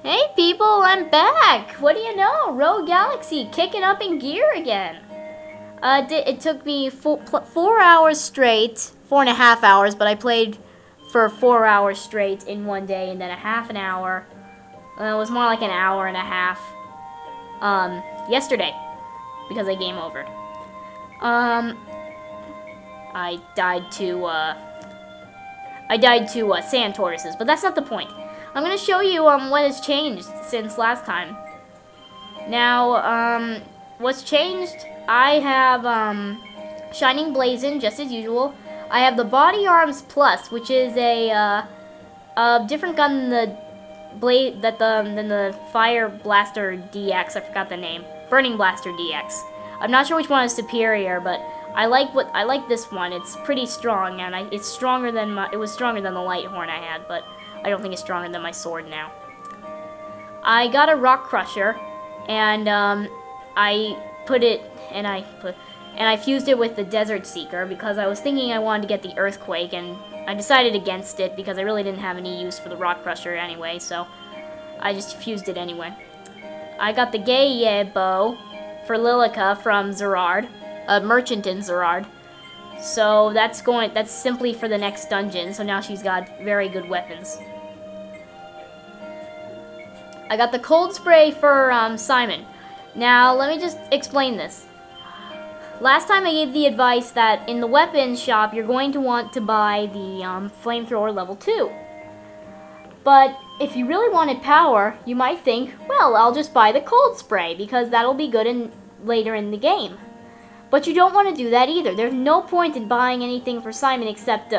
Hey people, I'm back! What do you know? Rogue Galaxy kicking up in gear again. It took me 4 hours straight, 4.5 hours, but I played for 4 hours straight in one day, and then a half an hour. It was more like an hour and a half. Yesterday, because I game over. I died to sand tortoises, but that's not the point. I'm gonna show you what has changed since last time. Now, what's changed? I have Shining Blazon, just as usual. I have the Body Arms Plus, which is a different gun than the Fire Blaster DX. I forgot the name. Burning Blaster DX. I'm not sure which one is superior, but I like this one. It's pretty strong, and it was stronger than the light horn I had, but I don't think it's stronger than my sword now. I got a Rock Crusher, and I fused it with the Desert Seeker because I was thinking I wanted to get the Earthquake, and I decided against it because I really didn't have any use for the Rock Crusher anyway, so I just fused it anyway. I got the Gay Bow for Lilica from Zerard, a merchant in Zerard. So that's simply for the next dungeon, so now she's got very good weapons. I got the Cold Spray for Simon. Now, let me just explain this. Last time I gave the advice that in the weapons shop, you're going to want to buy the Flamethrower level 2. But if you really wanted power, you might think, well, I'll just buy the Cold Spray, because that'll be good later in the game. But you don't want to do that either. There's no point in buying anything for Simon except,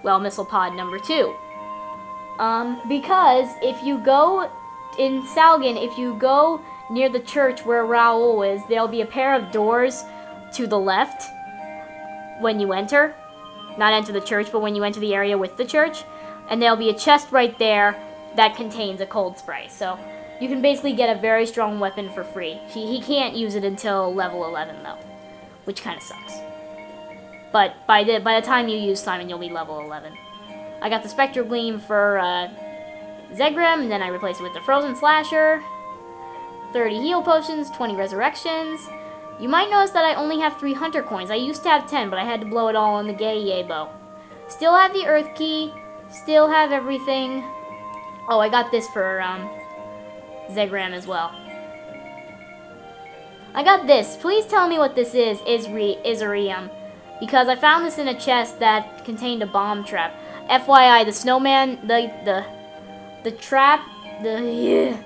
well, Missile Pod number 2. Because if you go in Salgan, if you go near the church where Raoul is, there'll be a pair of doors to the left when you enter. Not enter the church, but when you enter the area with the church. And there'll be a chest right there that contains a Cold Spray. So you can basically get a very strong weapon for free. He can't use it until level 11, though, which kind of sucks. But by the time you use Simon, you'll be level 11. I got the Spectral Gleam for Zegram, and then I replaced it with the Frozen Slasher. 30 heal potions, 20 resurrections. You might notice that I only have 3 hunter coins. I used to have 10, but I had to blow it all on the Gay Bow. Still have the Earth Key. Still have everything. Oh, I got this for Zegram as well. I got this. Please tell me what this is Isarium. Because I found this in a chest that contained a bomb trap. FYI, the snowman, the trap, the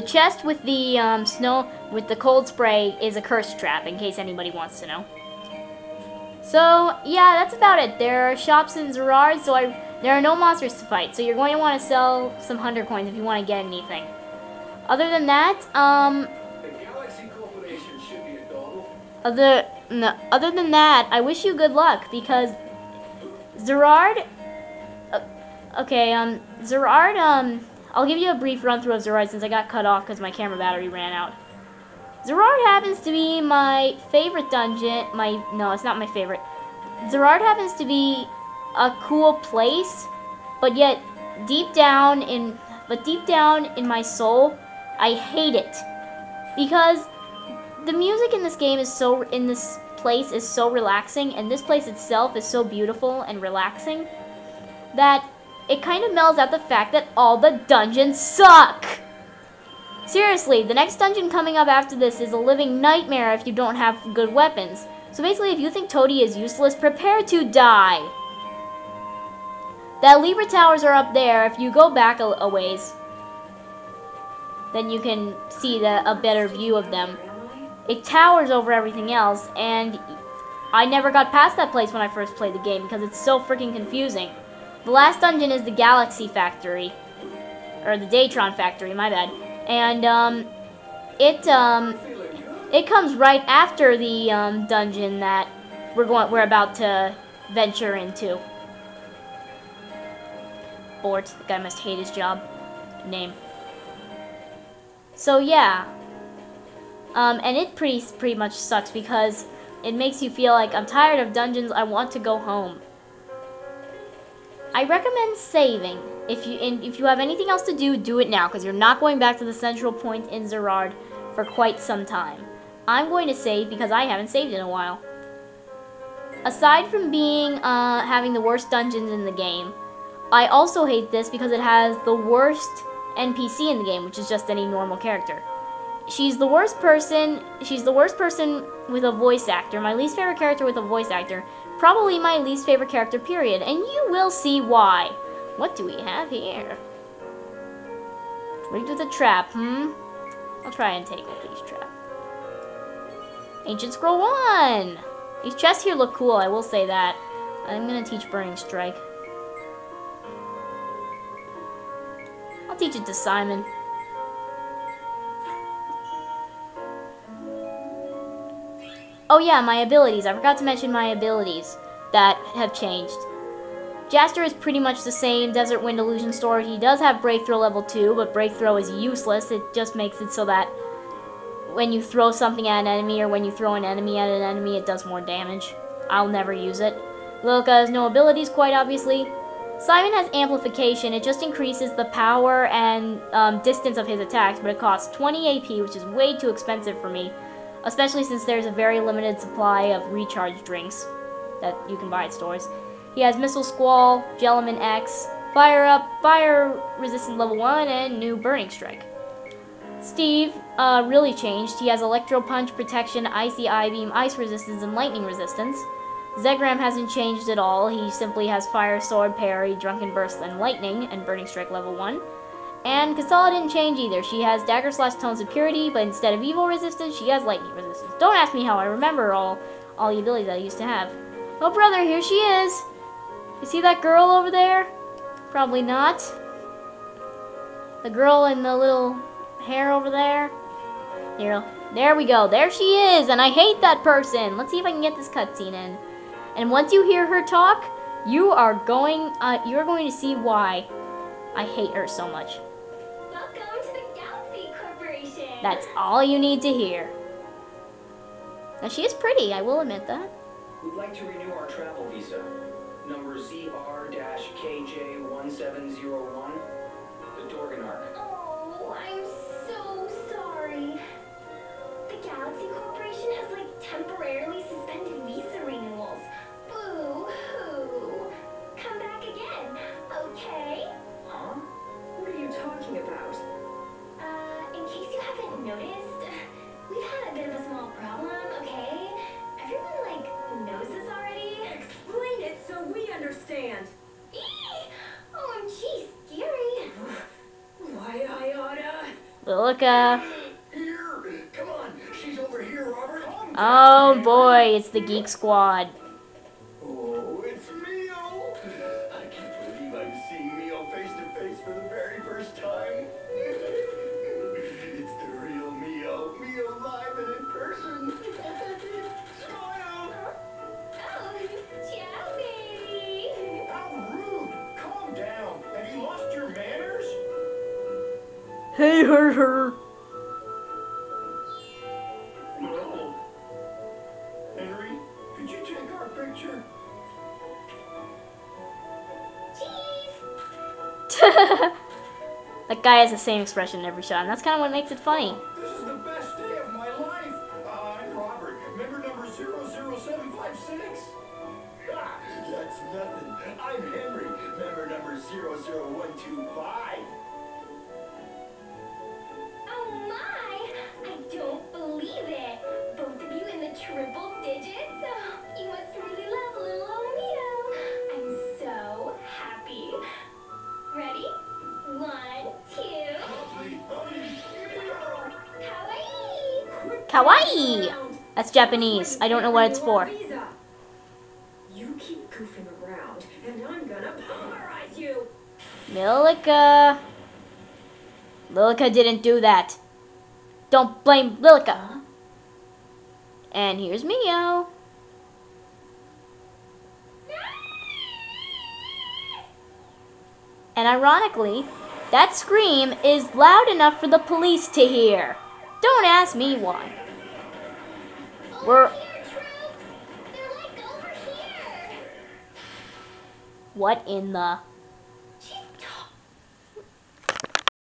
chest with the Cold Spray is a curse trap, in case anybody wants to know. So, yeah, that's about it. There are shops in Zerard, so there are no monsters to fight, so you're going to want to sell some hunter coins if you want to get anything. Other than that, other than that, I wish you good luck, because Zerard, Zerard, I'll give you a brief run-through of Zerard since I got cut off because my camera battery ran out. Zerard happens to be my favorite dungeon. No, it's not my favorite. Zerard happens to be a cool place, but yet deep down in my soul, I hate it because the music in this game in this place is so relaxing, and this place itself is so beautiful and relaxing that it kind of melds out the fact that all the dungeons suck. Seriously, the next dungeon coming up after this is a living nightmare if you don't have good weapons. So basically, if you think Toadie is useless, prepare to die. The Libra Towers are up there. If you go back a ways, then you can see a better view of them. It towers over everything else, and I never got past that place when I first played the game because it's so freaking confusing. The last dungeon is the Galaxy Factory, or the Daytron Factory, my bad. And it comes right after the dungeon that we're about to venture into. Bort, the guy must hate his job. Name. So yeah, and it pretty much sucks because it makes you feel like I'm tired of dungeons. I want to go home. I recommend saving. If you have anything else to do, do it now, because you're not going back to the central point in Zerard for quite some time. I'm going to save because I haven't saved in a while. Aside from being having the worst dungeons in the game, I also hate this because it has the worst NPC in the game, which is just any normal character. She's the worst person with a voice actor, my least favorite character with a voice actor, probably my least favorite character, period, and you will see why. What do we have here? Rigged with a trap, I'll try and take with these trap. Ancient Scroll 1! These chests here look cool, I will say that. I'm gonna teach Burning Strike. I'll teach it to Simon. Oh yeah, my abilities. I forgot to mention my abilities that have changed. Jaster is pretty much the same Desert Wind Illusion Sword. He does have Breakthrow level 2, but Breakthrow is useless. It just makes it so that when you throw something at an enemy or when you throw an enemy at an enemy, it does more damage. I'll never use it. Lilka has no abilities, quite obviously. Simon has Amplification. It just increases the power and distance of his attacks, but it costs 20 AP, which is way too expensive for me, especially since there's a very limited supply of recharge drinks that you can buy at stores. He has Missile Squall, Gelamin X, Fire Up, Fire Resistant level 1, and new Burning Strike. Steve really changed. He has Electro Punch, Protection, Icy Eye Beam, Ice Resistance, and Lightning Resistance. Zegram hasn't changed at all. He simply has Fire, Sword, Parry, Drunken Burst, and Lightning, and Burning Strike level 1. And Kasala didn't change either. She has Dagger Slash Tones of Purity, but instead of Evil Resistance, she has Lightning Resistance. Don't ask me how I remember all the abilities I used to have. Oh brother, here she is! You see that girl over there? Probably not. The girl in the little hair over there? Here, there we go. There she is, and I hate that person. Let's see if I can get this cutscene in. And once you hear her talk, you are going to see why I hate her so much. Welcome to the Galaxy Corporation. That's all you need to hear. Now she is pretty, I will admit that. We'd like to renew our travel visa. Number ZR-KJ1701, the Dorganark. Oh, I'm so sorry. The Galaxy Corporation has temporarily suspended visa renewals. Boo-hoo. Come back again, okay? Huh? What are you talking about? In case you haven't noticed, we've had a bit of a small problem, okay? Everyone, knows this already. Explain it so we understand. Eee! OMG, scary. Why, I oughta... Lilka. Here! Come on! She's over here, Robert! Oh boy, it's the Geek Squad. Oh, it's Mio! I can't believe I'm seeing Mio face to face for the very first time. It's the real Mio. Mio live and in person. Smile! Oh, ciao, baby. How rude! Calm down. Have you lost your manners? Hey, her. No. Henry, could you take our picture? Cheese. That guy has the same expression in every shot, and that's kind of what makes it funny. This is the best day of my life. I'm Robert, member number 00756. Ha, that's nothing. I'm Henry, member number 00125. Oh my! I don't believe it. Both of you in the triple digits. Oh, you must really love little old Mio. I'm so happy. Ready? 1, 2. Kawaii! Kawaii! That's Japanese. I don't know what it's for. You keep goofing around, and I'm gonna polarize you. Lilka. Lilka didn't do that. Don't blame Lilka. And here's Mio. And ironically, that scream is loud enough for the police to hear. Don't ask me why. We're... Here, troops! They're over here! What in the...